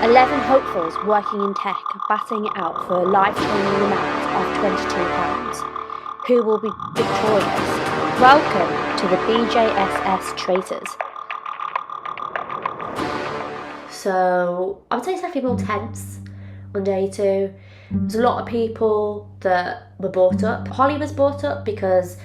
11 hopefuls working in tech batting it out for a life-changing amount of £22. Who will be victorious? Welcome to the BJSS Traitors. So I would say it's definitely more tense on day 2. There's a lot of people that were brought up. Holly was brought up because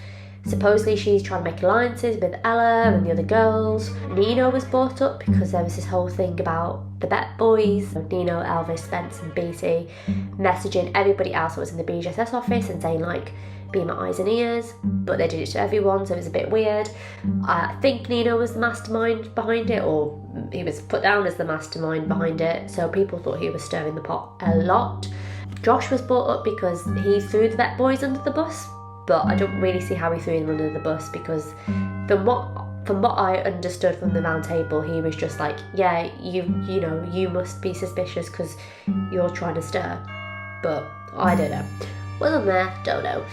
supposedly she's trying to make alliances with Ella and the other girls. Nino was brought up because there was this whole thing about the Bet Boys. Nino, Elvis, Spence and BT messaging everybody else that was in the BJSS office and saying like, be my eyes and ears, but they did it to everyone, so it was a bit weird. I think Nino was the mastermind behind it, or he was put down as the mastermind behind it, so people thought he was stirring the pot a lot. Josh was brought up because he threw the Bet Boys under the bus, but I don't really see how he threw them under the bus, because from what I understood from the round table, he was just like, yeah, you know, you must be suspicious because you're trying to stir, but I don't know. Wasn't there, don't know.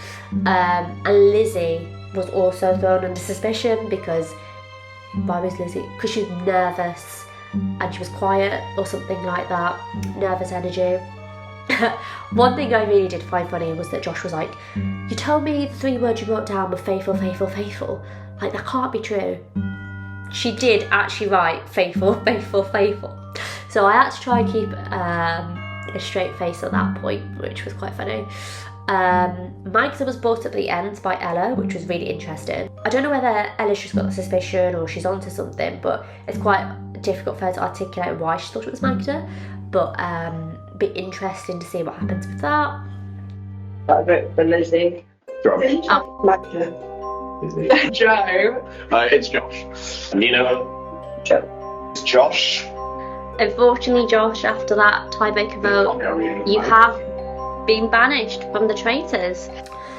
And Lizzie was also thrown under suspicion because, why was Lizzie? Because she was nervous and she was quiet or something like that. Nervous energy. One thing I really did find funny was that Josh was like, you told me the 3 words you wrote down were faithful, faithful, faithful. Like, that can't be true. She did actually write faithful, faithful, faithful. So I had to try and keep a straight face at that point, which was quite funny. Magda was brought up at the end by Ella, which was really interesting. I don't know whether Ella's just got the suspicion or she's onto something, but it's quite difficult for her to articulate why she thought it was Magda, but be interesting to see what happens with that. I vote for Lizzie. Josh. Oh, Magda. Joe. It's Josh. Nino. Joe. It's Josh. Unfortunately, Josh, after that tiebreaker vote, you have been banished from the Traitors.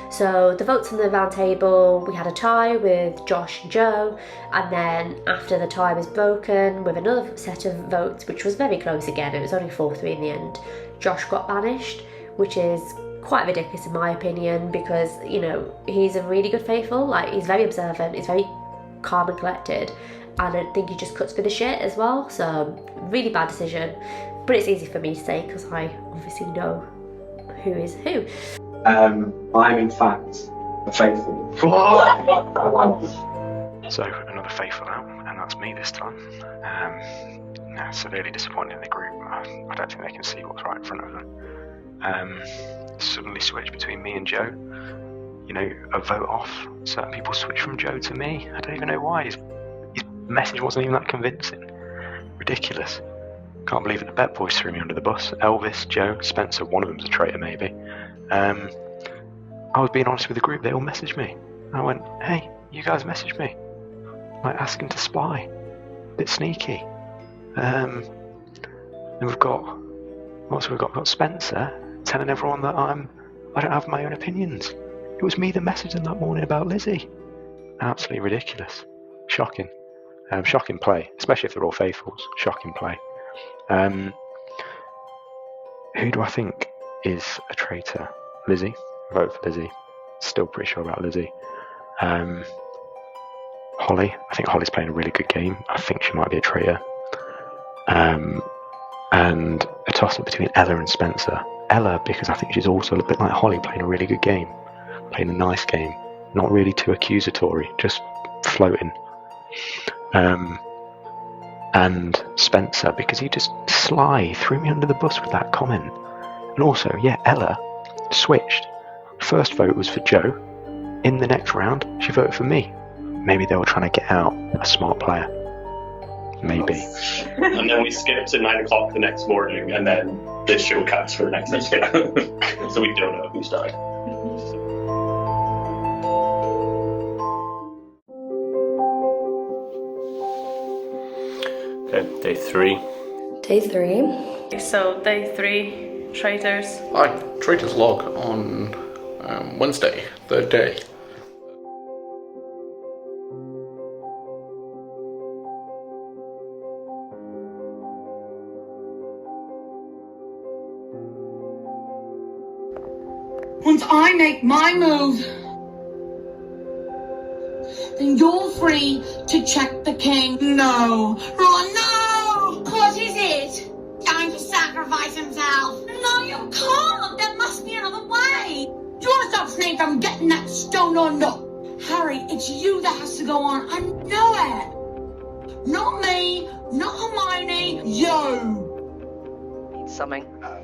So the votes on the round table, we had a tie with Josh and Joe, and then after the tie was broken with another set of votes, which was very close again, it was only 4-3 in the end, Josh got banished, which is quite ridiculous in my opinion, because, you know, he's a really good faithful, like, he's very observant, he's very calm and collected, and I think he just cuts for the shit as well, so really bad decision, but it's easy for me to say because I obviously know who is who. I'm in fact a faithful. So another faithful out, and that's me this time. Severely disappointed in the group. I don't think they can see what's right in front of them. Suddenly switch between me and Joe. You know, a vote off. Certain people switch from Joe to me. I don't even know why. His message wasn't even that convincing. Ridiculous. Can't believe that the Bet Boys threw me under the bus. Elvis, Joe, Spencer, one of them's a traitor maybe. I was being honest with the group, they all messaged me. I went, hey, you guys messaged me. Like, asking to spy. Bit sneaky. Then we've got, what's we've got? We've got Spencer telling everyone that I don't have my own opinions. It was me that messaged them that morning about Lizzie. Absolutely ridiculous. Shocking. Shocking play, especially if they're all faithfuls. Shocking play. Who do I think is a traitor? Lizzie. Vote for Lizzie. Still pretty sure about Lizzie. Holly. I think Holly's playing a really good game. I think she might be a traitor. And a toss-up between Ella and Spencer. Ella, because I think she's also a bit like Holly, playing a really good game. Playing a nice game. Not really too accusatory, just floating. And Spencer, because he just threw me under the bus with that comment. And also, yeah, Ella switched. First vote was for Joe. In the next round, she voted for me. Maybe they were trying to get out a smart player. Maybe. And then we skip to 9 o'clock the next morning, and then this show cuts for the next episode. So we don't know who's died. Okay, day 3. Day 3. So day 3, Traitors. Hi, Traitors log on Wednesday, 3rd day. Once I make my move, then you're free to check the king. No. Ron, no! What is it? I'm just me if I'm getting that stone or not. Harry, it's you that has to go on. I know it. Not me, not Hermione, you.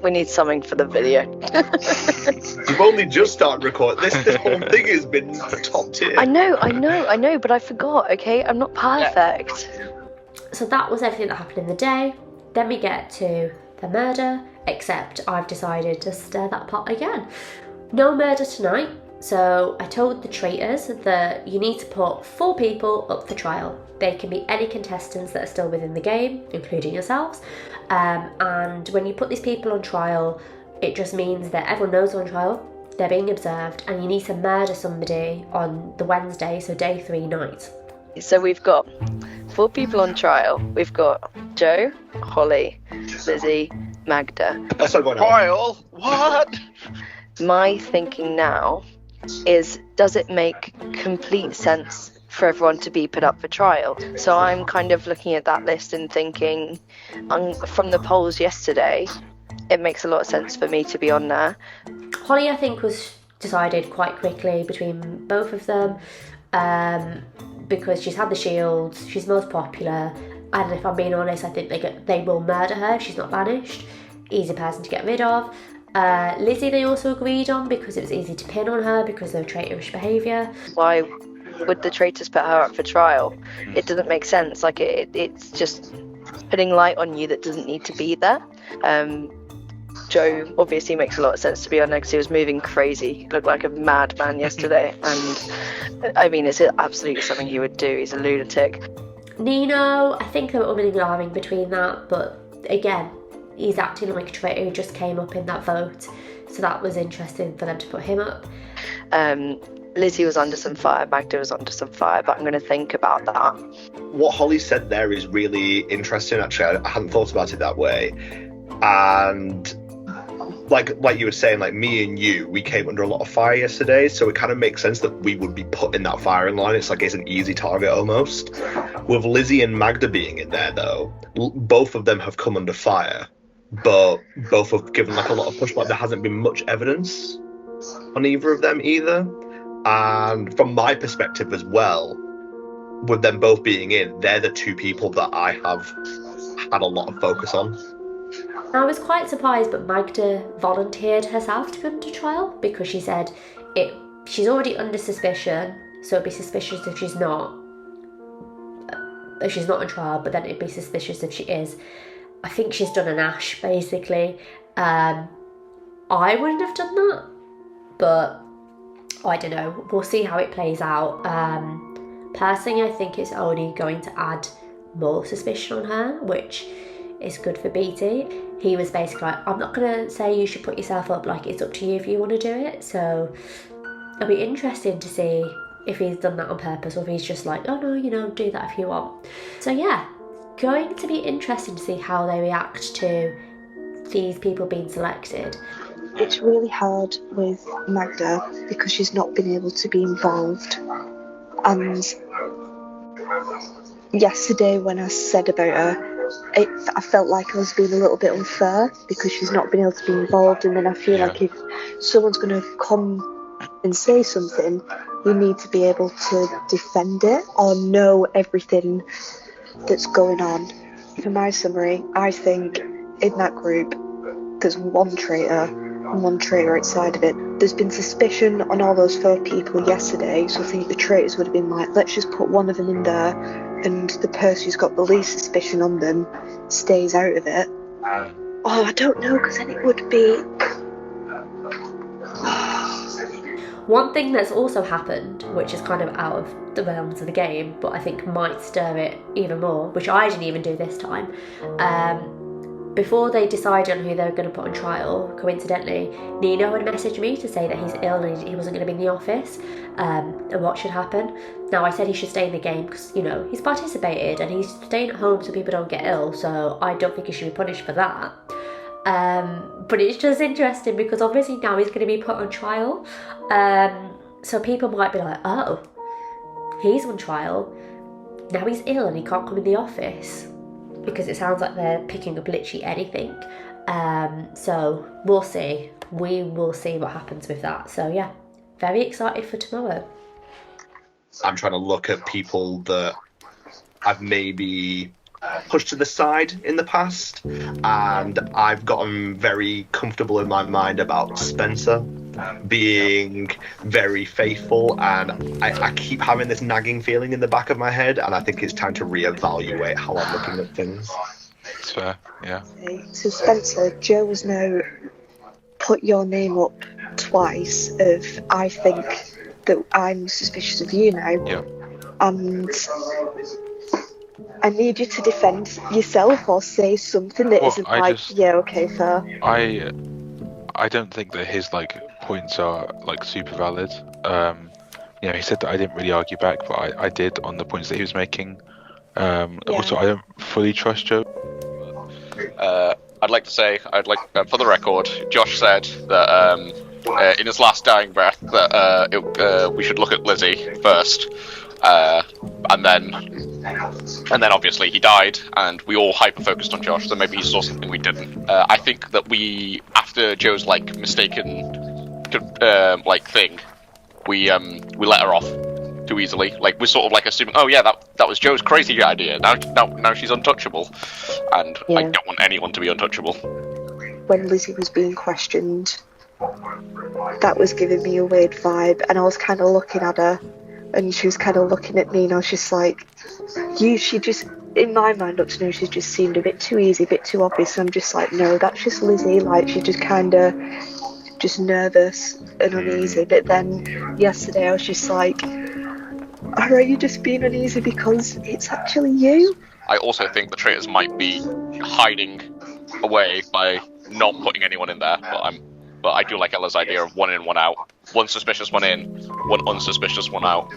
We need something for the video. You've only just started recording. This whole thing has been top tier. I know, but I forgot, okay? I'm not perfect. So that was everything that happened in the day. Then we get to the murder, except I've decided to stir that pot again. No murder tonight, so I told the traitors that you need to put 4 people up for trial. They can be any contestants that are still within the game, including yourselves. And when you put these people on trial, it just means that everyone knows they're on trial, they're being observed, and you need to murder somebody on the Wednesday, so day 3 night. So we've got 4 people on trial. We've got Joe, Holly, Lizzie, Magda. That's not going on. Trial? What? My thinking now is, does it make complete sense for everyone to be put up for trial? So I'm kind of looking at that list and thinking, from the polls yesterday, it makes a lot of sense for me to be on there. Holly, I think, was decided quite quickly between both of them, because she's had the shields, she's most popular, and if I'm being honest, I think they will murder her if she's not banished. Easy person to get rid of. Lizzie they also agreed on because it was easy to pin on her because of her traitorish behaviour. Why would the traitors put her up for trial? It doesn't make sense. Like it's just putting light on you that doesn't need to be there. Joe obviously makes a lot of sense to be on there because he was moving crazy. He looked like a madman yesterday, and I mean, it's absolutely something he would do. He's a lunatic. Nino, I think they were umming and ahhing between that, but again, he's acting like a traitor who just came up in that vote, so that was interesting for them to put him up. Lizzie was under some fire, Magda was under some fire, but I'm going to think about that. What Holly said there is really interesting, actually. I hadn't thought about it that way. And like you were saying, like me and you, we came under a lot of fire yesterday, so it kind of makes sense that we would be put in that firing line. It's like it's an easy target almost. With Lizzie and Magda being in there, though, both of them have come under fire, but both have given like a lot of pushback. There hasn't been much evidence on either of them either. And from my perspective as well, with them both being in, they're the 2 people that I have had a lot of focus on. I was quite surprised, but Magda volunteered herself to come to trial because she said she's already under suspicion, so it'd be suspicious if she's not on trial, but then it'd be suspicious if she is. I think she's done an Ash, basically. I wouldn't have done that, but I don't know. We'll see how it plays out. Personally, I think it's only going to add more suspicion on her, which is good for BT. He was basically like, I'm not going to say you should put yourself up, like it's up to you if you want to do it. So it'll be interesting to see if he's done that on purpose or if he's just like, oh no, do that if you want. So yeah, going to be interesting to see how they react to these people being selected. It's really hard with Magda because she's not been able to be involved. And yesterday when I said about her, I felt like I was being a little bit unfair because she's not been able to be involved, and then I feel like if someone's going to come and say something, you need to be able to defend it or know everything that's going on. For my summary, I think in that group there's one traitor and one traitor outside of it. There's been suspicion on all those 4 people yesterday, so I think the traitors would have been like, let's just put one of them in there, and the person who's got the least suspicion on them stays out of it. Oh, I don't know, because then it would be... One thing that's also happened, which is kind of out of the realms of the game, but I think might stir it even more, which I didn't even do this time, before they decided on who they were going to put on trial, coincidentally, Nino had messaged me to say that he's ill and he wasn't going to be in the office, and what should happen. Now, I said he should stay in the game because, he's participated and he's staying at home so people don't get ill, so I don't think he should be punished for that. But it's just interesting because obviously now he's going to be put on trial, so people might be like, oh, he's on trial, now he's ill and he can't come in the office, because it sounds like they're picking up literally anything. So we'll see. We will see what happens with that. So yeah, very excited for tomorrow. I'm trying to look at people that I've maybe pushed to the side in the past, and I've gotten very comfortable in my mind about Spencer being very faithful, and I keep having this nagging feeling in the back of my head, and I think it's time to reevaluate how I'm looking at things. It's fair, yeah. So Spencer, Joe has now put your name up twice of I think that I'm suspicious of you now. Yeah. And I need you to defend yourself or say something that isn't yeah, okay, fair. I don't think that his points are super valid. He said that I didn't really argue back, but I did on the points that he was making. Also, I don't fully trust Joe. I'd like to say, for the record, Josh said that in his last dying breath that we should look at Lizzie first, and then obviously he died, and we all hyper-focused on Josh, so maybe he saw something we didn't. I think that we, after Joe's mistaken thing, we let her off too easily. We're sort of assuming, oh yeah, that was Joe's crazy idea. Now she's untouchable, and I don't want anyone to be untouchable. When Lizzie was being questioned, that was giving me a weird vibe, and I was kind of looking at her, and she was kind of looking at me, and I was just like, she just, in my mind up to now, she just seemed a bit too easy, a bit too obvious, and I'm just like, no, that's just Lizzie, she's just kind of just nervous and uneasy. But then yesterday I was just like, are you just being uneasy because it's actually you? I also think the traitors might be hiding away by not putting anyone in there, but I do like Ella's idea of 1 in, 1 out. 1 suspicious, 1 in, 1 unsuspicious, 1 out.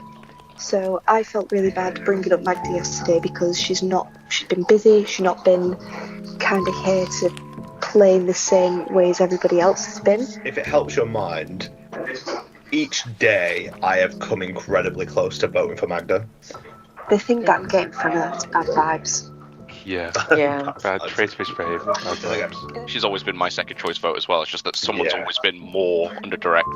So I felt really bad bringing up Magda yesterday because she's been busy, she's not been kind of here to play in the same way as everybody else has been. If it helps your mind, each day I have come incredibly close to voting for Magda. The thing that I'm getting from her is bad vibes. Yeah. Bad traitorous behaviour. Bad vibes. She's always been my second choice vote as well. It's just that someone's always been more under direct.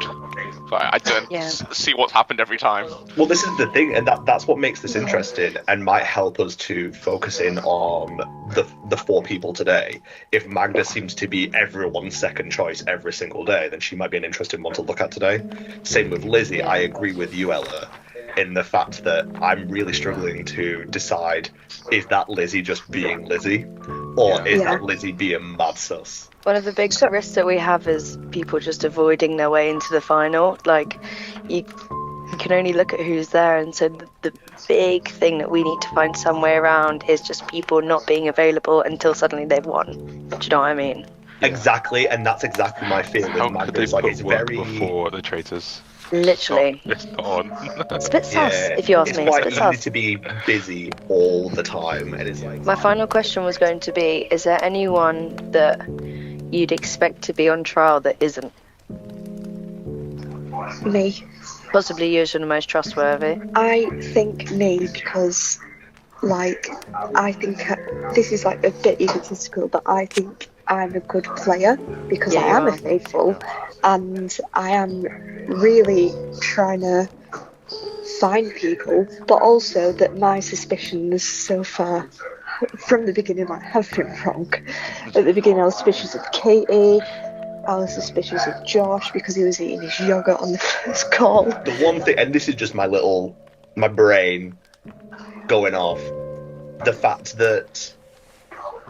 But I don't see what's happened every time. Well, this is the thing, and that's what makes this interesting and might help us to focus in on the 4 people today. If Magda seems to be everyone's second choice every single day, then she might be an interesting one to look at today. Same with Lizzie. I agree with you, Ella, in the fact that I'm really struggling to decide, is that Lizzie just being Lizzie, or is that Lizzie being mad sus? One of the big risks that we have is people just avoiding their way into the final. You can only look at who's there, and so the big thing that we need to find some way around is just people not being available until suddenly they've won. Do you know what I mean? Exactly, and that's exactly my feeling with Magda. Could they put work before the traitors? Literally. It's on. It's a bit sus, if you ask me. It's It's a bit quite easy sus. to be busy all the time, and it's My final question was going to be, is there anyone that you'd expect to be on trial that isn't? Me. Possibly you as the most trustworthy. I think me because, I think this is a bit egotistical, but I think I'm a good player because I am a faithful, and I am really trying to find people, but also that my suspicions so far from the beginning have been wrong. At the beginning I was suspicious of Katie, I was suspicious of Josh because he was eating his yogurt on the first call. the one thing, and this is just my brain going off, the fact that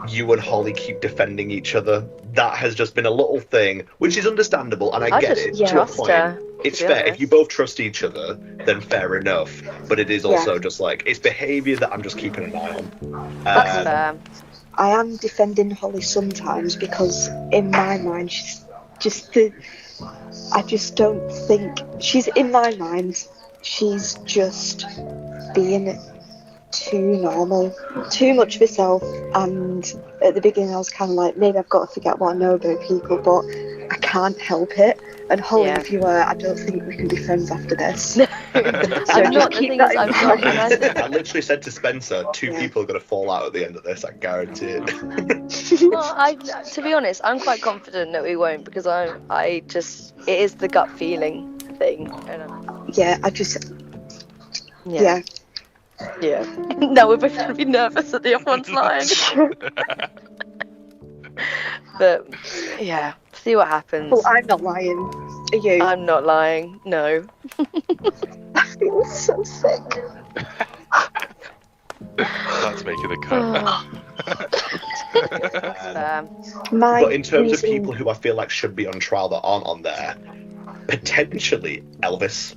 you and Holly keep defending each other, that has just been a little thing, which is understandable, and I get it. To a point. It's fair. If you both trust each other, then fair enough. But it is also just it's behaviour that I'm just keeping an eye on. That's fair. I am defending Holly sometimes because in my mind she's just I just don't think she's, in my mind, she's just being too normal, too much of herself. And at the beginning I was kind of like, maybe I've got to forget what I know about people, but I can't help it. And Holly, if you were, I don't think we can be friends after this. So I'm not, the thing is, I'm not. I literally said to Spencer, 2 people are going to fall out at the end of this, I guarantee it. Well, to be honest, I'm quite confident that we won't, because it is the gut feeling anything. Yeah, I just. Yeah. Now we're both going to be nervous that the other one's lying. But, yeah, see what happens. Well, I'm not lying. Are you? I'm not lying, no. I feel so sick. That's making a cut. But in terms of people who I feel like should be on trial that aren't on there, potentially Elvis.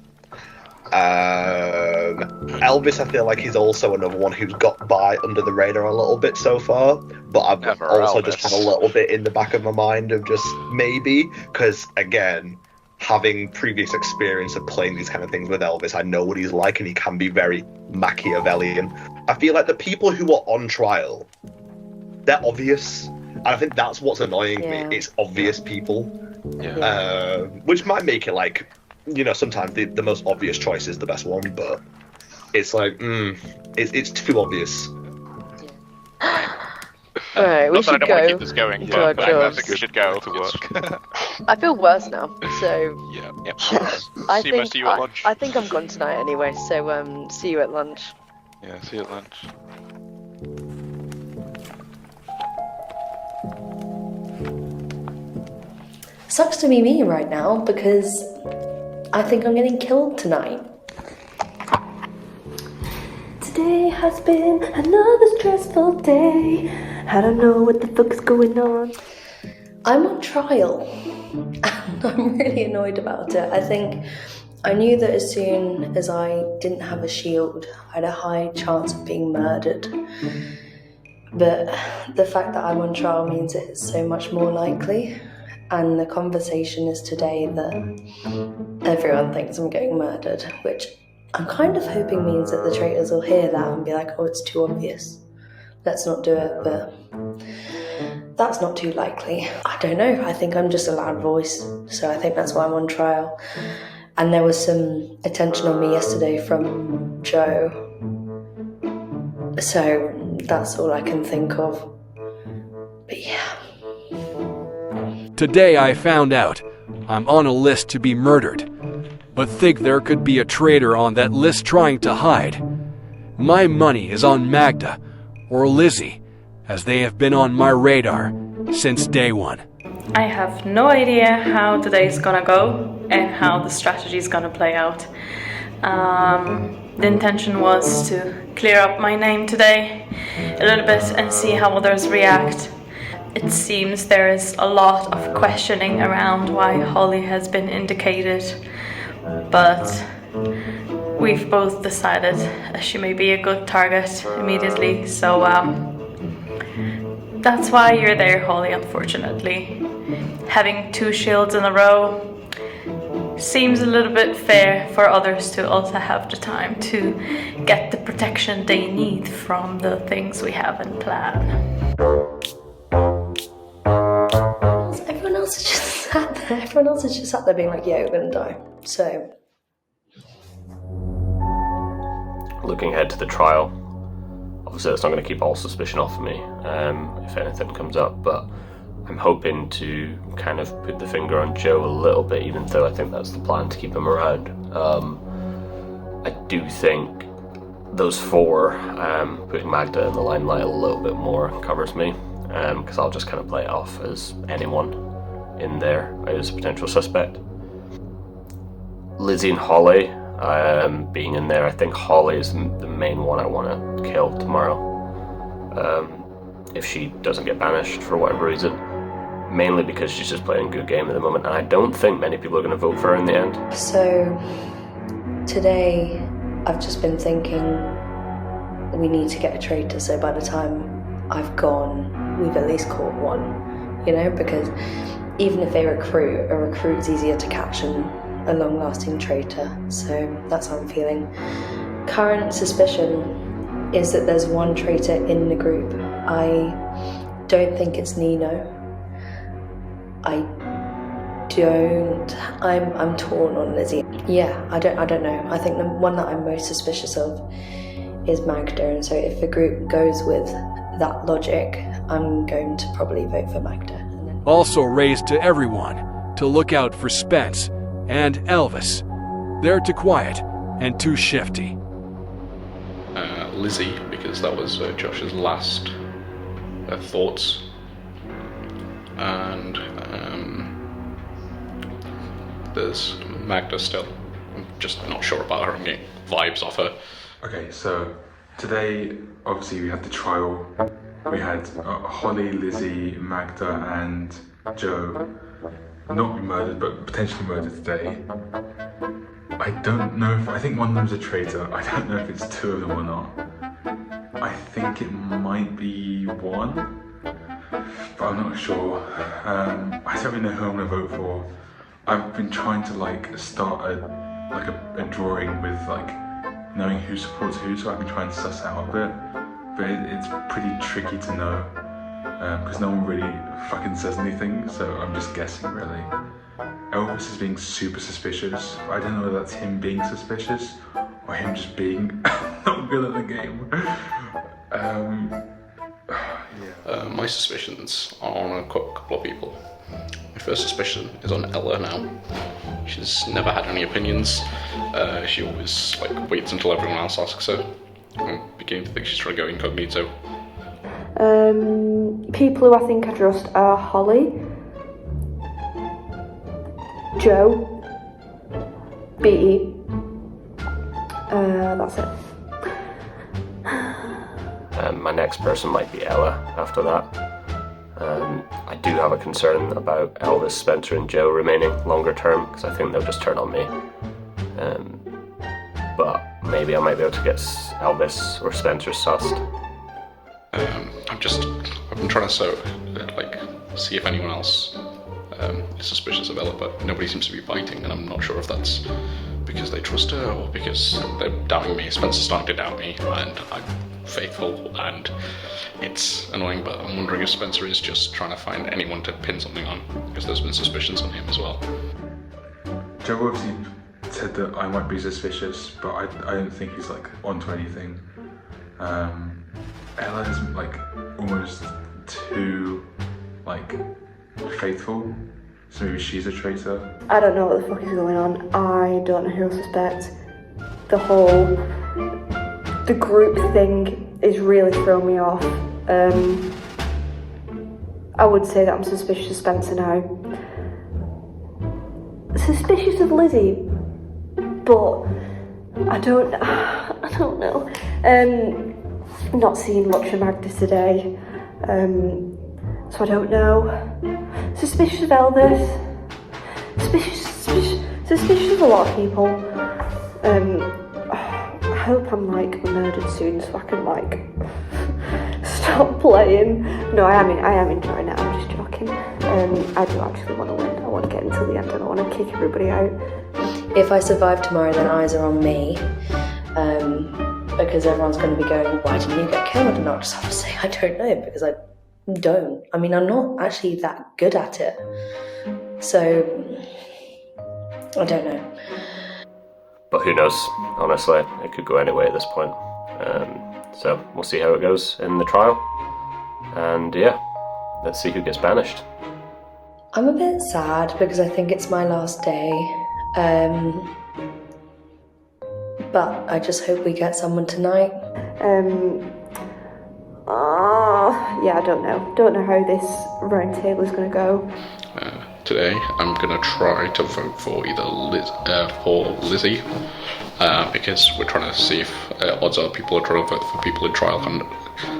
Elvis, I feel like he's also another one who's got by under the radar a little bit so far, but I've also just had a little bit in the back of my mind of just maybe, because again, having previous experience of playing these kind of things with Elvis, I know what he's like, and he can be very Machiavellian. I feel like the people who are on trial, they're obvious, and I think that's what's annoying me. It's obvious people, which might make it like, you know, sometimes the most obvious choice is the best one, but it's like, it's too obvious. Alright, we should I don't go. want to keep this going, but I think we should go to work. I feel worse now, so Yep. I See think most of you at lunch. I think I'm gone tonight anyway. So see you at lunch. Yeah, see you at lunch. Sucks to be me right now because I think I'm getting killed tonight. Today has been another stressful day. I don't know what the fuck is going on. I'm on trial and I'm really annoyed about it. I think I knew that as soon as I didn't have a shield, I had a high chance of being murdered. But the fact that I'm on trial means it's so much more likely. And the conversation is today that everyone thinks I'm getting murdered, which I'm kind of hoping means that the traitors will hear that and be like, oh, it's too obvious. Let's not do it, but that's not too likely. I don't know, I think I'm just a loud voice, so I think that's why I'm on trial. And there was some attention on me yesterday from Joe, so that's all I can think of. But yeah. Today I found out I'm on a list to be murdered, but think there could be a traitor on that list trying to hide. My money is on Magda or Lizzie, as they have been on my radar since day one. I have no idea how today's gonna go and how the strategy is gonna play out. The intention was to clear up my name today a little bit and see how others react. It seems there is a lot of questioning around why Holly has been indicated, but we've both decided she may be a good target immediately, so that's why you're there, Holly, unfortunately. Having 2 shields in a row seems a little bit fair for others to also have the time to get the protection they need from the things we have in plan. Everyone else is just sat there. Everyone else is just sat there being like, yeah, you're gonna die. So. Looking ahead to the trial, obviously that's not going to keep all suspicion off of me if anything comes up, but I'm hoping to kind of put the finger on Joe a little bit, even though I think that's the plan to keep him around. I do think those 4, putting Magda in the limelight a little bit more covers me, because I'll just kind of play it off as anyone in there as a potential suspect. Lizzie and Holly being in there, I think Holly is the main one I want to kill tomorrow. If she doesn't get banished for whatever reason. Mainly because she's just playing a good game at the moment, and I don't think many people are going to vote for her in the end. So, today I've just been thinking we need to get a traitor, so by the time I've gone, we've at least caught one, you know, because even if they recruit, a recruit's easier to catch than a long-lasting traitor, so that's how I'm feeling. Current suspicion is that there's one traitor in the group. I don't think it's Nino. I'm torn on Lizzie. Yeah, I don't know. I think the one that I'm most suspicious of is Magda, and so if the group goes with that logic, I'm going to probably vote for Magda. Also raised to everyone to look out for Spence and Elvis They're too quiet and too shifty. Lizzie, because that was Josh's last thoughts. And there's Magda still. I'm just not sure about her. I'm getting vibes off her. Okay, so today, obviously, we had the trial. We had Holly, Lizzie, Magda, and Joe not be murdered, but potentially murdered today. I don't know if, I think one of them's a traitor. I don't know if it's two of them or not. I think it might be one, but I'm not sure. I don't really know who I'm gonna vote for. I've been trying to like start a drawing with like knowing who supports who, so I can try and suss it out a bit. But it's pretty tricky to know because no one really fucking says anything, so I'm just guessing really. Elvis is being super suspicious. I don't know whether that's him being suspicious or him just being not good at the game. My suspicions are on a couple of people. My first suspicion is on Ella now. She's never had any opinions. She always like waits until everyone else asks her. I'm beginning to think she's trying to go incognito. People who I think I trust are Holly, Joe, Beatty. That's it. My next person might be Ella after that. I do have a concern about Elvis, Spencer and Joe remaining longer term because I think they'll just turn on me. But maybe I might be able to get Elvis or Spencer sussed. I've been trying to see if anyone else is suspicious of Ella, but nobody seems to be biting, and I'm not sure if that's because they trust her or because they're doubting me. Spencer's starting to doubt me, and I'm faithful, and it's annoying, but I'm wondering if Spencer is just trying to find anyone to pin something on, because there's been suspicions on him as well. Joe obviously said that I might be suspicious, but I don't think he's like onto anything. Ella is like almost too like faithful, so maybe she's a traitor. I don't know what the fuck is going on. I don't know who to suspect. The group thing is really throwing me off. I would say that I'm suspicious of Spencer now. Suspicious of Lizzie, but I don't know. Not seeing much of Magda today, so I don't know. Suspicious of Elvis. Suspicious of a lot of people. I hope I'm like murdered soon so I can like stop playing. No, I am enjoying it. I'm just joking. I do actually want to win. I want to get until the end and I want to kick everybody out. If I survive tomorrow, then eyes are on me. Because everyone's going to be going, why didn't you get killed? And I'll just have to say, I don't know, because I don't. I mean, I'm not actually that good at it. So, I don't know. But who knows, honestly, it could go any way at this point. So we'll see how it goes in the trial. And yeah, let's see who gets banished. I'm a bit sad because I think it's my last day. But I just hope we get someone tonight. Yeah, I don't know. Don't know how this round table is going to go. Today, I'm gonna try to vote for either Lizzie, because we're trying to see if odds are people are trying to vote for people in trial, and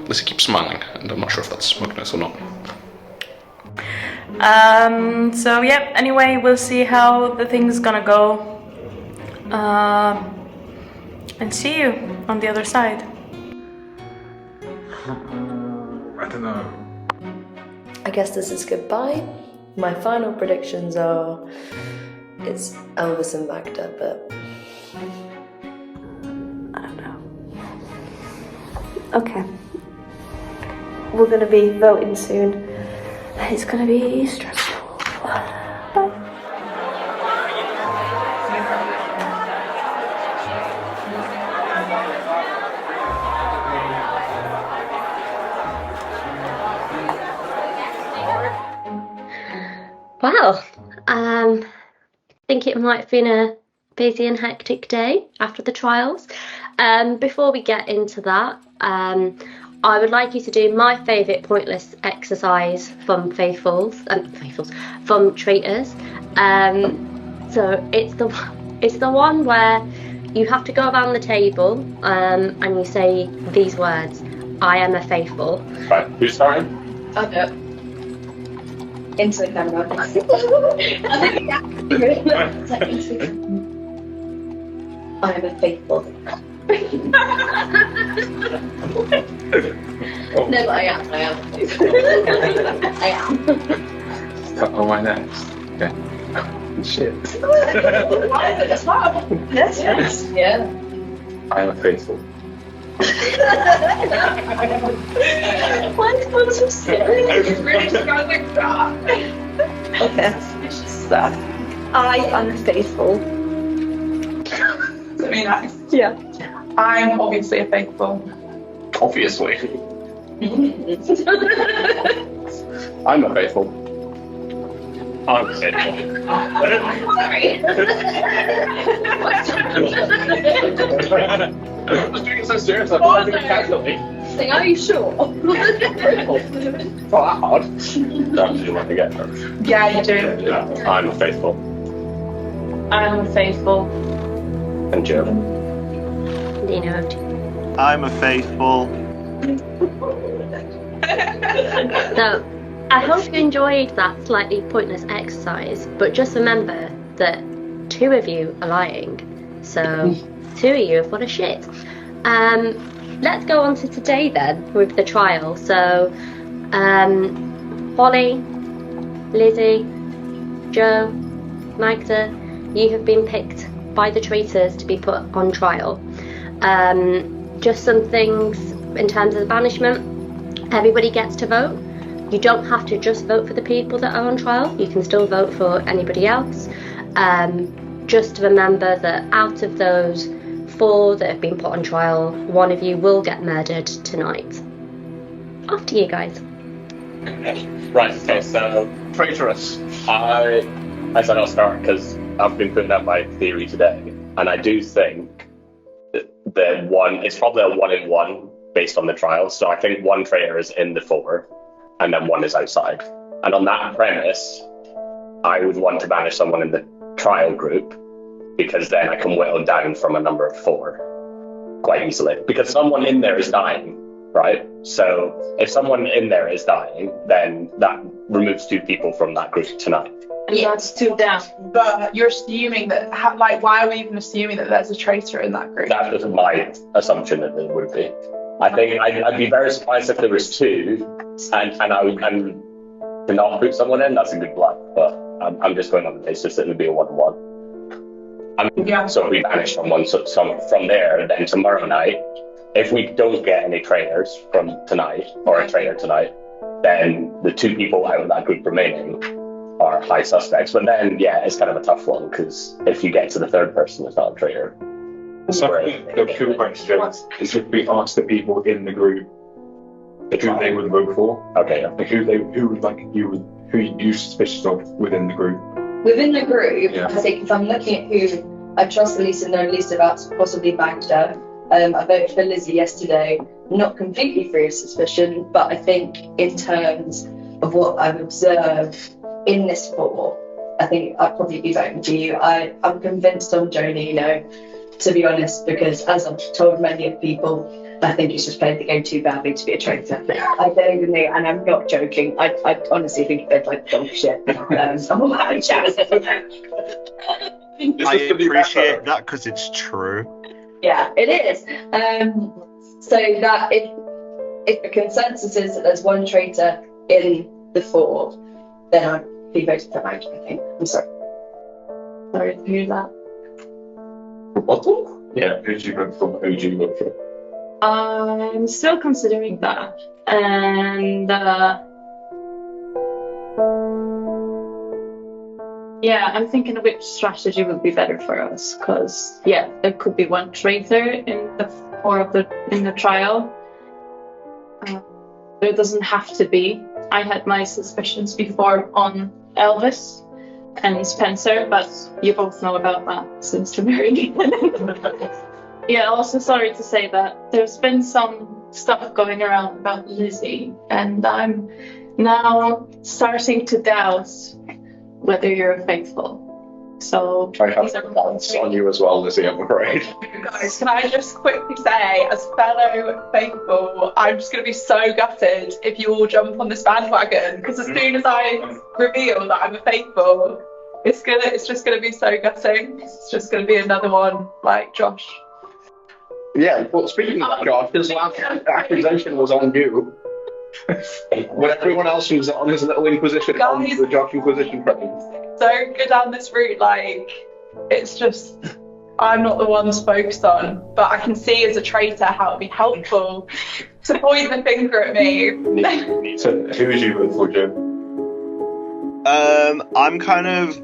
Lizzie keeps smiling, and I'm not sure if that's smugness or not. So yeah, anyway, we'll see how the thing's gonna go. And see you on the other side. I don't know. I guess this is goodbye. My final predictions are it's Elvis and Magda, but I don't know. Okay. We're going to be voting soon. It's going to be stressful. Bye. wow. I think it might have been a busy and hectic day after the trials. Before we get into that, I would like you to do my favourite pointless exercise from from Traitors. So it's the one where you have to go around the table and you say these words: "I am a faithful." Right, who's starting? I'll do it. Into the camera. I am a faithful. No, but I am. I am. On my next. Okay. Shit. That's hard. Yes. Yeah. I am a faithful. Why is one so serious? Really struggling that. Okay. I am faithful. I mean, Yeah. I'm obviously a faithful. Obviously. I'm a faithful. I'm a faithful. I was doing it so serious, I thought I did it casually. Are you sure? Not that hard. Don't you want to get her? Yeah, you do. Yeah, I'm faithful. I'm faithful. And Joe. I'm a faithful. So, I hope you enjoyed that slightly pointless exercise, but just remember that 2 of you are lying, so 2 of you are full of shit. Let's go on to today then with the trial. So, Holly, Lizzie, Joe, Magda, you have been picked by the traitors to be put on trial. Just some things in terms of the banishment. Everybody gets to vote. You don't have to just vote for the people that are on trial. You can still vote for anybody else. Just remember that out of those 4 that have been put on trial, 1 of you will get murdered tonight. After you guys. Right, okay, so Traitorous. I said I'll start because I've been putting out my theory today, and I do think that it's probably a 1-in-1 based on the trial. So I think 1 traitor is in the 4, and then 1 is outside. And on that premise, I would want to banish someone in the trial group, because then I can whittle down from a number of 4 quite easily. Because someone in there is dying, right? So if someone in there is dying, then that removes 2 people from that group tonight. And that's 2 down. But you're assuming that, why are we even assuming that there's a traitor in that group? That's just my assumption that there would be. I think I'd be very surprised if there was 2, and to not put someone in, that's a good bluff. But I'm just going on the basis that it would be a 1-1. So if we banish someone from there, then tomorrow night, if we don't get any traitors from tonight, or a traitor tonight, then the 2 people out of that group remaining are high suspects. But then, yeah, it's kind of a tough one, because if you get to the 3rd person, it's not a traitor. So the cool question is if we ask the people in the group who they would vote for. Okay. Like who you suspicious of within the group. Within the group, Yeah. I think if I'm looking at who I trust the least and know least about, possibly Magda. I voted for Lizzie yesterday, not completely free of suspicion, but I think in terms of what I've observed in this 4, I think I'd probably be voting for you. I'm convinced on Jonino, to be honest, because as I've told many of people, I think he's just played the game too badly to be a traitor. I don't even know, and I'm not joking. I honestly think he played like dog shit. I'm all having chat. I appreciate that because it's true. Yeah, it is. So that if the consensus is that there's 1 traitor in the 4, then I'd be voting for Maggie, I think. I'm sorry. Sorry to hear that. What? Yeah, who do you vote for? I'm still considering that, and yeah, I'm thinking which strategy would be better for us, because yeah, there could be 1 traitor in the 4 in the trial. There doesn't have to be. I had my suspicions before on Elvis, and Spencer, but you both know about that since the very beginning. Yeah, also sorry to say that there's been some stuff going around about Lizzie, and I'm now starting to doubt whether you're faithful. So I have to balance on you as well, Lizzie, I'm afraid. Guys, can I just quickly say, as fellow faithful, I'm just going to be so gutted if you all jump on this bandwagon, because as soon as I reveal that I'm a faithful, it's just gonna be so gutting. It's just gonna be another one like Josh. Yeah, well, speaking of Josh, his last accusation was on you. When everyone else was on his little Inquisition, on the Josh Inquisition train. Don't go down this route, like, it's just, I'm not the one focused on, but I can see as a traitor how it'd be helpful to point the finger at me. So, who is you with for, Jim? I'm kind of...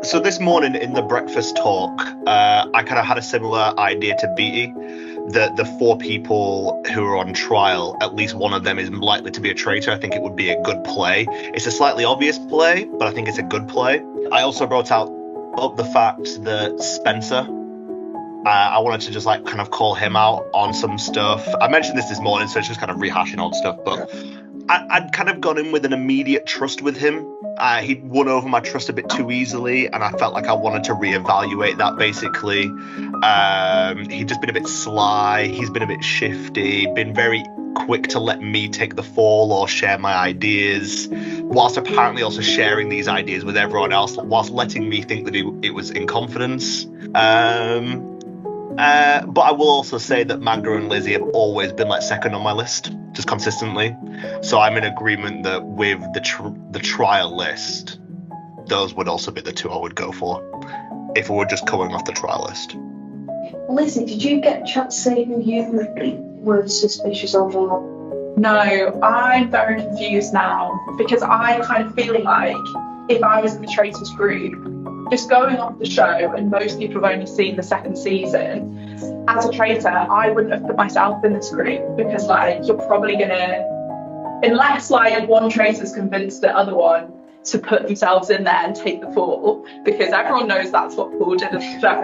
So this morning in the breakfast talk, I kind of had a similar idea to Beatty, that the 4 people who are on trial, at least one of them is likely to be a traitor. I think it would be a good play. It's a slightly obvious play, but I think it's a good play. I also brought up the fact that Spencer, I wanted to just like kind of call him out on some stuff. I mentioned this morning, so it's just kind of rehashing old stuff, but I'd kind of gone in with an immediate trust with him. He'd won over my trust a bit too easily, and I felt like I wanted to reevaluate that, basically. He'd just been a bit sly, he's been a bit shifty, been very quick to let me take the fall or share my ideas, whilst apparently also sharing these ideas with everyone else, whilst letting me think that it was in confidence. But I will also say that Magda and Lizzie have always been like second on my list, just consistently. So I'm in agreement that with the trial list, those would also be the 2 I would go for, if we were just going off the trial list. Lizzie, did you get a chance to say who you were suspicious of? No, I'm very confused now, because I kind of feel like if I was in the Traitors group, just going off the show, and most people have only seen the 2nd season, as a traitor, I wouldn't have put myself in this group, because like you're probably gonna, unless like one traitor's convinced the other one to put themselves in there and take the fall, because everyone knows that's what Paul did in the show.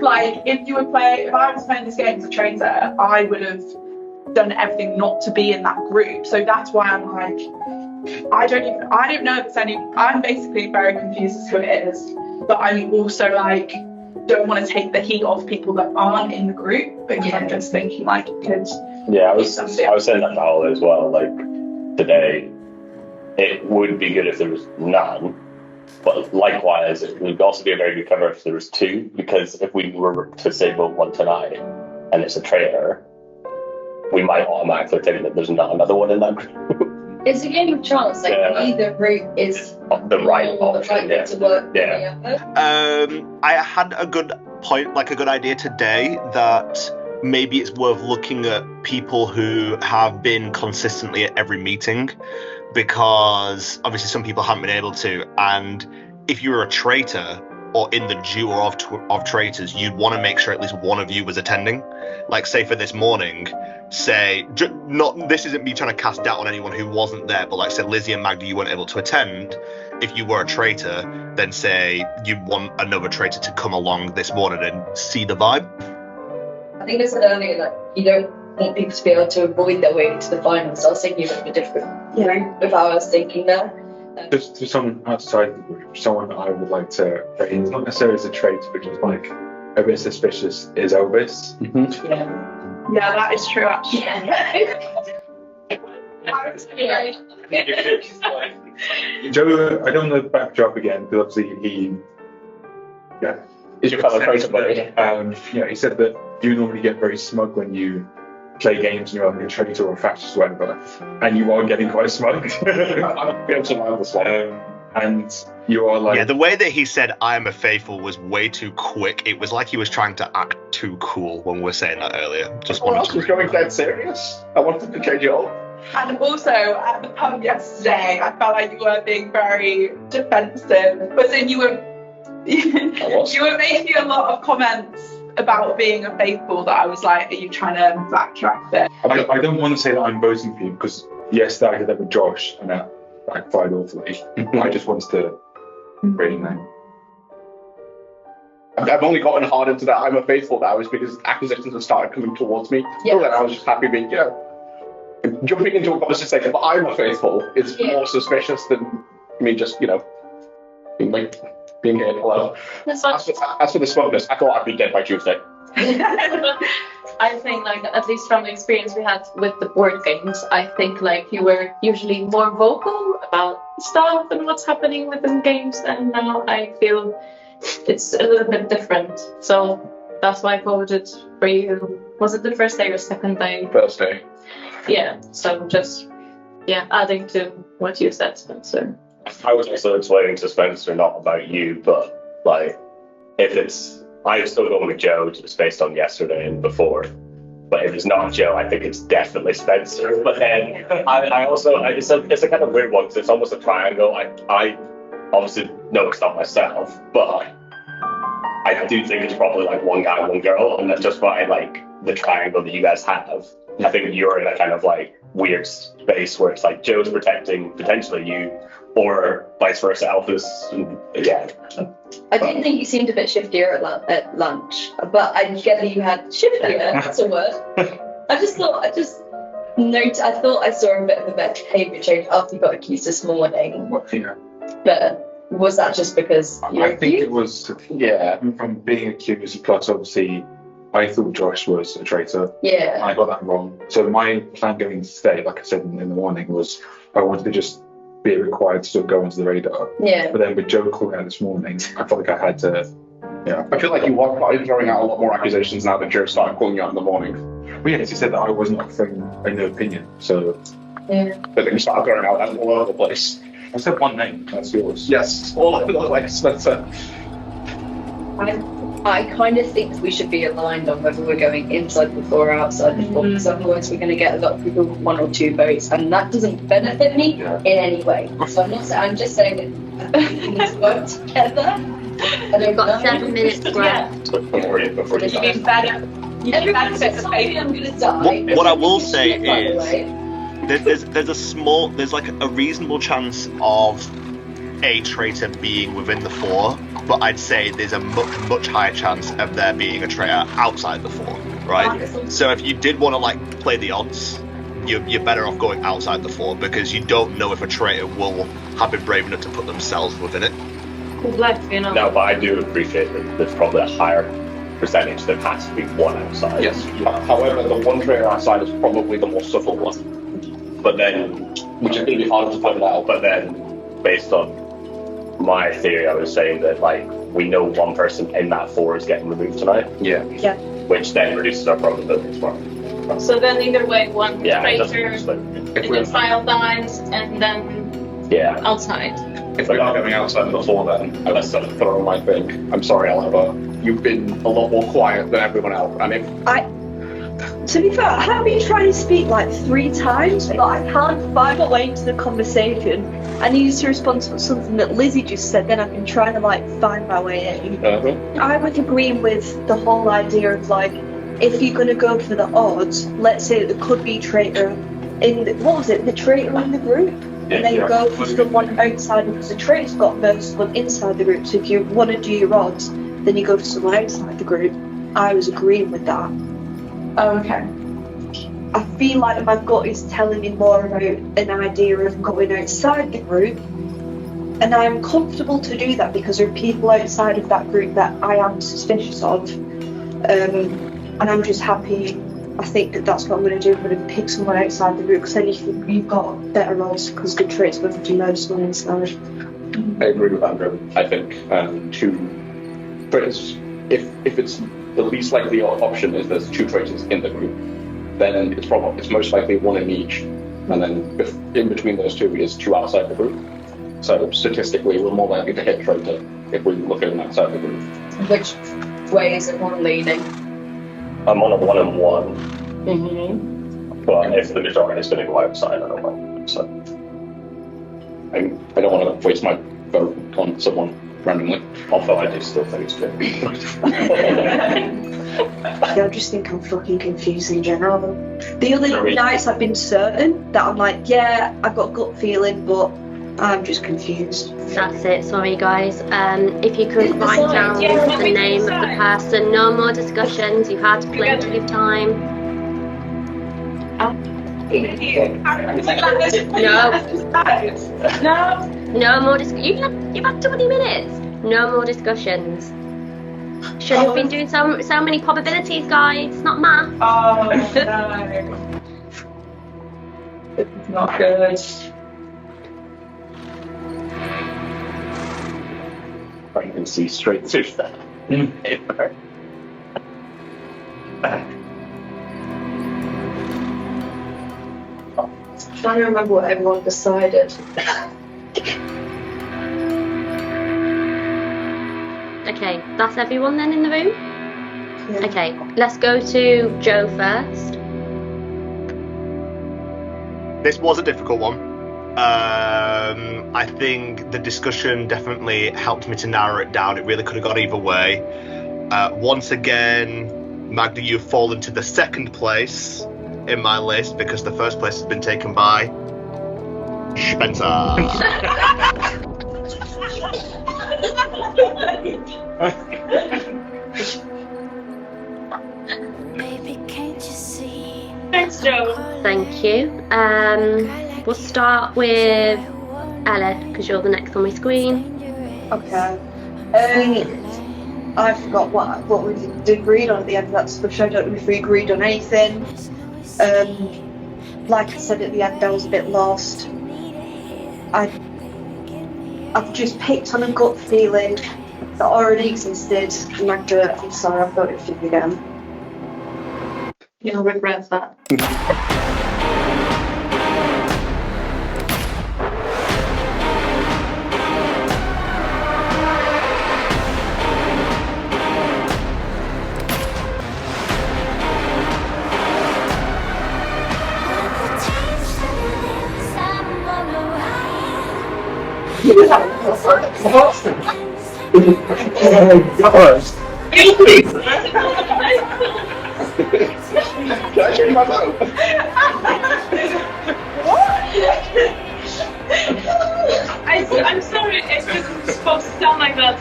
Like if I was playing this game as a traitor, I would have done everything not to be in that group. So that's why I'm like, I don't know if it's any, I'm basically very confused as to who it is, but I'm also like, don't want to take the heat off people that aren't in the group, because I'm just thinking like it could. Yeah, I was saying that to Paolo as well, like today, it would be good if there was none, but likewise, it would also be a very good cover if there was 2, because if we were to say vote one tonight, and it's a traitor, we might automatically think that there's not another one in that group. It's a game of chance, like either route is the right option, to work. Yeah. I had a good point, like a good idea today, that maybe it's worth looking at people who have been consistently at every meeting, because obviously some people haven't been able to, and if you were a traitor or in the duo of traitors, you'd want to make sure at least one of you was attending. Like say for this morning, this isn't me trying to cast doubt on anyone who wasn't there, but like say Lizzie and Magda, you weren't able to attend. If you were a traitor, then say you want another traitor to come along this morning and see the vibe. I think I said earlier that you don't want people to be able to avoid their way to the finals. I was thinking a bit different, with how I was thinking there. Just to someone outside the group, someone that I would like to put in, not necessarily as a traitor, but just like a bit suspicious, is Elvis. Mm-hmm. Yeah, that is true actually. Joe, I don't want to backdrop again, because obviously is your fellow traitor buddy. He said that you normally get very smug when you play games and you're like a traitor or a fascist or whatever, and you are getting quite smug. And you are like... Yeah, the way that he said I am a faithful was way too quick. It was like he was trying to act too cool when we were saying that earlier. Just What else was going dead serious? I wanted to change it up. And also at the pub yesterday, I felt like you were being very defensive, but then you were making a lot of comments about being a faithful that I was like, are you trying to backtrack it? I don't want to say that I'm voting for you, because yes, that I did that with Josh and that backfired awfully. I just wanted to Really no. I've only gotten hard into that I'm a faithful now is because accusations have started coming towards me. Yeah. Till then I was just happy being, jumping into a conversation saying, but I'm a faithful is more suspicious than me just, being here. Hello. As for the smugness, I thought I'd be dead by Tuesday. I think, at least from the experience we had with the board games, I think, you were usually more vocal about stuff and what's happening within games, and now I feel it's a little bit different. So that's why I voted for you. Was it the first day or second day? First day. Yeah, so just, adding to what you said, Spencer. I was also explaining to Spencer, not about you, but, if it's... I'm still going with Joe just based on yesterday and before. But if it's not Joe, I think it's definitely Spencer. But then I also, it's a kind of weird one because it's almost a triangle. I obviously know it's not myself, but I do think it's probably one guy, one girl. And that's just why the triangle that you guys have. I think you're in a kind of weird space where it's Joe's protecting potentially you, or vice versa, Alpha's, I did think you seemed a bit shiftier at lunch, but I get that you had shiftier, that's a word. I thought I saw a bit of a behaviour change after you got accused this morning. But was that just because I think it was, from being accused, plus obviously I thought Josh was a traitor. Yeah. I got that wrong. So my plan going into today, like I said in the morning, was I wanted to just be required to sort of go onto the radar. Yeah. But then with Joe calling out this morning, I felt like I had to, I feel like you are throwing out a lot more accusations now that Joe started calling you out in the morning. Well, yes, he said that I wasn't offering no opinion, so... Yeah. But then you started throwing out that all over the place. I said one name, that's yours. Yes, all over the place, that's it. I kind of think we should be aligned on whether we're going inside the floor or outside the floor, because otherwise we're going to get a lot of people with 1 or 2 votes, and that doesn't benefit me in any way. So I'm just saying that we need to work together. We've got 7 minutes left. Before you die. Every time I'm going to die. What I will say is there's a reasonable chance of a traitor being within the 4, but I'd say there's a much higher chance of there being a traitor outside the 4, right? So if you did want to play the odds, you're better off going outside the 4 because you don't know if a traitor will have been brave enough to put themselves within it. No, but I do appreciate that there's probably a higher percentage that has to be one outside. Yes. However, the one traitor outside is probably the more subtle one. But then, which is going to be harder to find out, but then, based on my theory, I was saying that we know one person in that 4 is getting removed tonight. Yeah. Which then reduces our probability as well. So then either way, one traitor if in the trial dies, and then outside. If we're not going outside of the 4, then let's put on my thing. I'm sorry, Oliver. You've been a lot more quiet than everyone else. To be fair, I've been trying to speak 3 times, but I can't find my way into the conversation. I needed to respond to something that Lizzie just said, then I've been trying to find my way in. I'm agreeing with the whole idea of if you're going to go for the odds, let's say there could be traitor in the traitor in the group. And then you go for someone outside because the traitor's got versus one inside the group. So if you want to do your odds, then you go for someone outside the group. I was agreeing with that. Okay. I feel like my gut is telling me more about an idea of going outside the group, and I'm comfortable to do that because there are people outside of that group that I am suspicious of, and I'm just happy. I think that's what I'm going to do. I'm going to pick someone outside the group because then you've got better odds because the trait's going to know someone inside. I agree with Andrew. I think 2 traitors, if it's the least likely option is there's 2 traitors in the group, then it's most likely 1 in each, and then in between those 2 is 2 outside the group. So statistically, we're more likely to hit traitor if we look at them outside the group. Which way is everyone leaning? I'm on a 1 and 1. But if the majority is going to go outside, I don't mind. So I don't want to waste my vote on someone randomly. Although I do still think it's good. I just think I'm fucking confused in general. The other nights I've been certain that I'm I've got gut feeling, but I'm just confused. That's it, sorry guys. If you could write down the name of the person, no more discussions, you've had plenty of time. No more discussions. You've had 20 minutes. No more discussions. Should have been doing so many probabilities, guys, not math. Oh no. It's not good. I can see straight through that paper. I'm trying to remember what everyone decided. Okay, that's everyone then in the room? Yeah. Okay, let's go to Joe first. This was a difficult one. I think the discussion definitely helped me to narrow it down. It really could have gone either way. Once again, Magda, you've fallen to the second place in my list because the first place has been taken by Spencer. Thanks, Joe. Thank you. We'll start with Ella because you're the next on my screen. Okay. I forgot what we agreed on at the end of that discussion. I don't know if we agreed on anything. Like I said at the end, I was a bit lost. I've just picked on a gut feeling that already existed. Magda, I'm sorry, I've voted for you again. You'll regret that. Can I change my vote? I'm sorry, it's supposed to sound like that.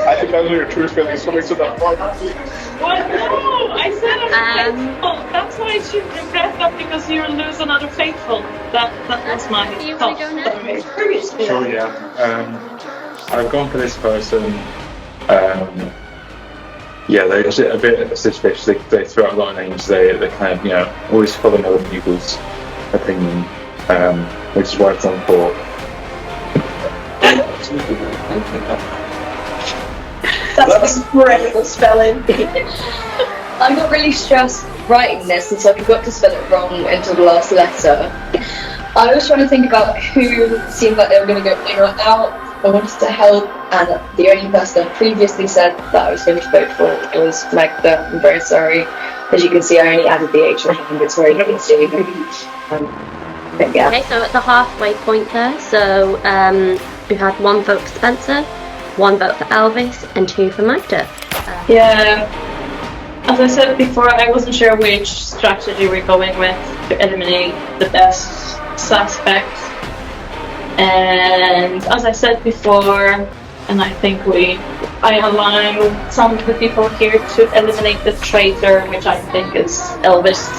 I think those are your true feelings coming to the front. What? No, I said I'm faithful. That's why I should regret that because you lose another faithful. That was my thought. Sure, yeah. I've gone for this person. Yeah, they're just a bit suspicious. They throw out a lot of names. They kind of, always following other people's opinion, which is why it's on for. That's incredible spelling. I got really stressed writing this, and so I forgot to spell it wrong until the last letter. I was trying to think about who seemed like they were going to go in or out. I wanted to help, and the only person I previously said that I was going to vote for was Magda. I'm very sorry. As you can see, I only added the H and it's very easy to see. But yeah. Okay, so at the halfway point there, so we've had one vote for Spencer, one vote for Elvis, and two for Magda. Yeah. As I said before, I wasn't sure which strategy we're going with to eliminate the best suspect. And as I said before, and I think I aligned some of the people here to eliminate the traitor, which I think is Elvis.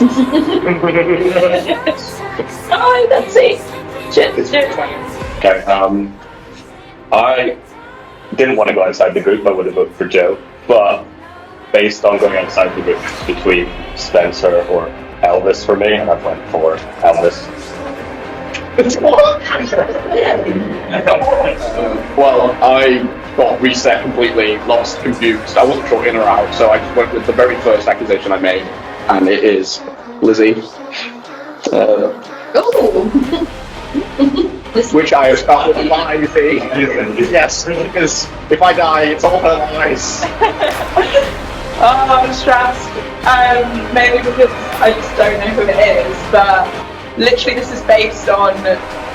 Oh, that's it. Okay, I didn't want to go outside the group. I would have voted for Joe, but based on going outside the group between Spencer or Elvis for me, and I went for Elvis. Well, I got reset completely, lost, confused. I wasn't sure in or out, so I just went with the very first accusation I made, and it is Lizzie. Which I have started a lie thing. Yes, because if I die, it's all her lies. Oh, I'm stressed. Maybe because I just don't know who it is, but literally this is based on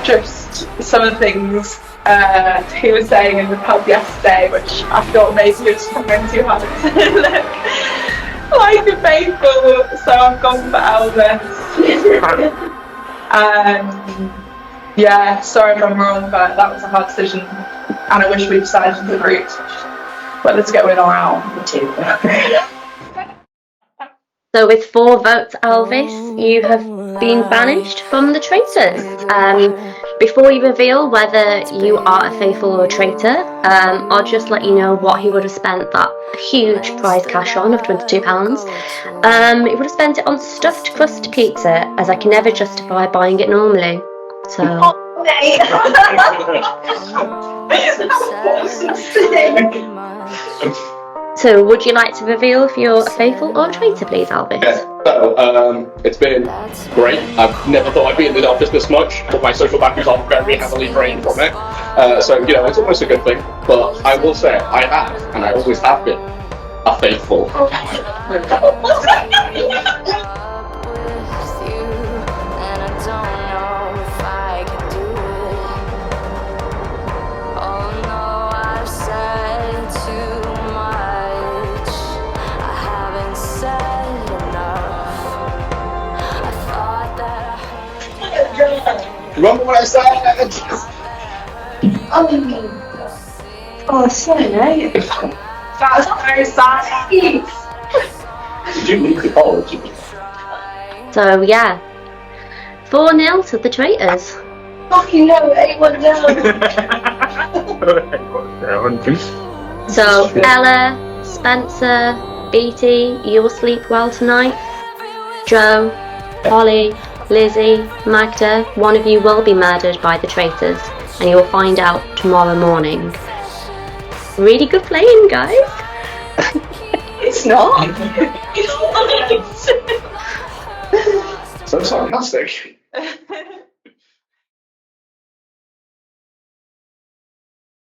just some of the things he was saying in the pub yesterday, which I thought maybe he was trying too hard to look like a faithful, so I've gone for Elvis. Yeah, sorry if I'm wrong, but that was a hard decision, and I wish we decided in the group whether to go in or out. So with 4 votes, Alvis, you have been banished from the Traitors. Before you reveal whether you are a faithful or a traitor, I'll just let you know what he would have spent that huge prize cash on of £22. He would have spent it on stuffed crust pizza, as I can never justify buying it normally. So. So, would you like to reveal if you're a faithful or a traitor, please, Alvis? Yeah, so, it's been great. I've never thought I'd be in the office this much, but my social batteries are very heavily drained from it. So, you know, it's almost a good thing. But I will say, I have, and I always have been, a faithful. Remember what I said? Oh, sorry, mate. That's very sad. Did you leave the college? So, yeah. 4-0 to the Traitors. Fucking hell, 8-1 So, Ella, Spencer, Beatty, you will sleep well tonight. Joe, Holly, Lizzie, Magda, one of you will be murdered by the Traitors, and you will find out tomorrow morning. Really good playing, guys. It's not. So sarcastic.